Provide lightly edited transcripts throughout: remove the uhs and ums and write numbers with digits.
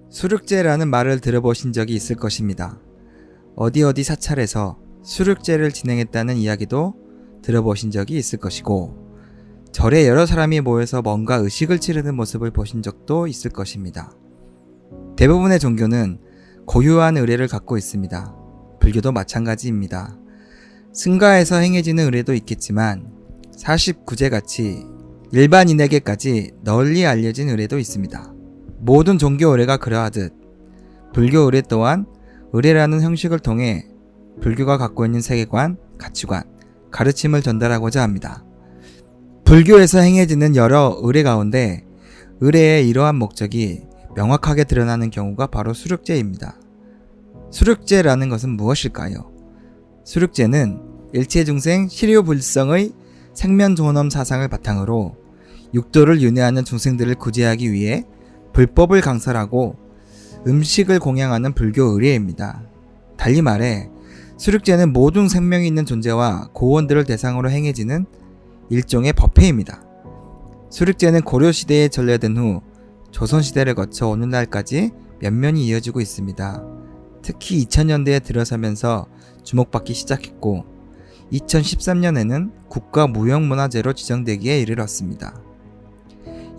수륙제라는 말을 들어보신 적이 있을 것입니다. 어디 사찰에서 수륙제를 진행했다는 이야기도 들어보신 적이 있을 것이고, 절에 여러 사람이 모여서 뭔가 의식을 치르는 모습을 보신 적도 있을 것입니다. 대부분의 종교는 고유한 의례를 갖고 있습니다. 불교도 마찬가지입니다. 승가에서 행해지는 의례도 있겠지만 49제 같이 일반인에게까지 널리 알려진 의례도 있습니다. 모든 종교 의례가 그러하듯 불교 의례 또한 의례라는 형식을 통해 불교가 갖고 있는 세계관, 가치관, 가르침을 전달하고자 합니다. 불교에서 행해지는 여러 의례 가운데 의례의 이러한 목적이 명확하게 드러나는 경우가 바로 수륙제입니다. 수륙제라는 것은 무엇일까요? 수륙제는 일체중생 실효불성의 생면존엄 사상을 바탕으로 육도를 윤회하는 중생들을 구제하기 위해 불법을 강설하고 음식을 공양하는 불교 의례입니다. 달리 말해 수륙제는 모든 생명이 있는 존재와 고원들을 대상으로 행해지는 일종의 법회입니다. 수륙제는 고려시대에 전래된 후 조선시대를 거쳐 오늘날까지 면면이 이어지고 있습니다. 특히 2000년대에 들어서면서 주목받기 시작했고 2013년에는 국가무형문화재로 지정되기에 이르렀습니다.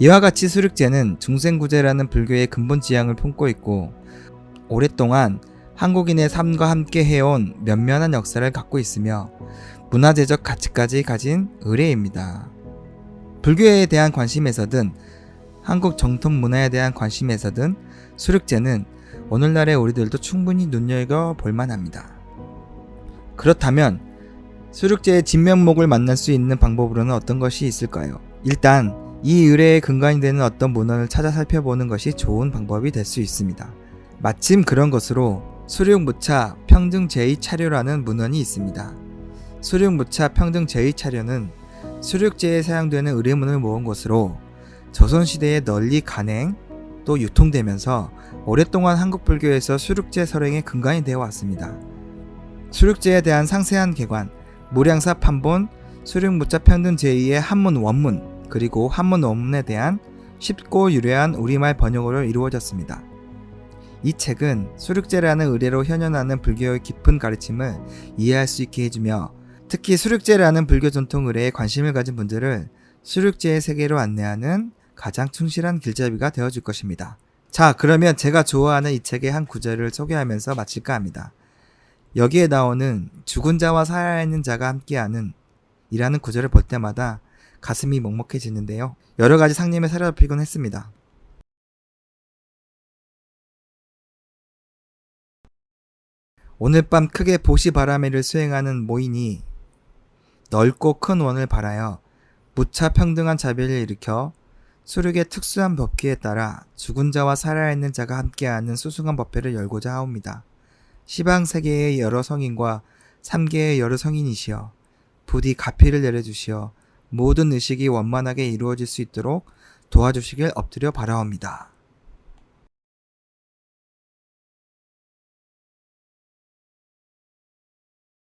이와 같이 수륙제는 중생구제라는 불교의 근본 지향을 품고 있고 오랫동안 한국인의 삶과 함께 해온 면면한 역사를 갖고 있으며 문화재적 가치까지 가진 의례입니다. 불교에 대한 관심에서든 한국 정통 문화에 대한 관심에서든 수륙제는 오늘날의 우리들도 충분히 눈여겨볼 만합니다. 그렇다면 수륙제의 진면목을 만날 수 있는 방법으로는 어떤 것이 있을까요? 일단 이 의례의 근간이 되는 어떤 문헌을 찾아 살펴보는 것이 좋은 방법이 될 수 있습니다. 마침 그런 것으로 수륙무차 평등 제2차료라는 문헌이 있습니다. 수륙무차 평등 제2차료는 수륙제에 사용되는 의례문을 모은 것으로 조선시대에 널리 간행 또 유통되면서 오랫동안 한국 불교에서 수륙제 설행의 근간이 되어 왔습니다. 수륙제에 대한 상세한 개관, 무량사 판본, 수륙무차 평등 제2의 한문 원문, 그리고 한문 원문에 대한 쉽고 유려한 우리말 번역으로 이루어졌습니다. 이 책은 수륙제라는 의례로 현현하는 불교의 깊은 가르침을 이해할 수 있게 해주며 특히 수륙제라는 불교 전통 의례에 관심을 가진 분들을 수륙제의 세계로 안내하는 가장 충실한 길잡이가 되어줄 것입니다. 자, 그러면 제가 좋아하는 이 책의 한 구절을 소개하면서 마칠까 합니다. 여기에 나오는 죽은 자와 살아있는 자가 함께하는 이라는 구절을 볼 때마다 가슴이 먹먹해지는데요. 여러 가지 상념에 사로잡히곤 했습니다. 오늘 밤 크게 보시바라매를 수행하는 모인이 넓고 큰 원을 바라여 무차 평등한 자비를 일으켜 수륙의 특수한 법기에 따라 죽은 자와 살아있는 자가 함께하는 수승한 법회를 열고자 하옵니다. 시방세계의 여러 성인과 3계의 여러 성인이시여 부디 가피를 내려주시어 모든 의식이 원만하게 이루어질 수 있도록 도와주시길 엎드려 바라옵니다.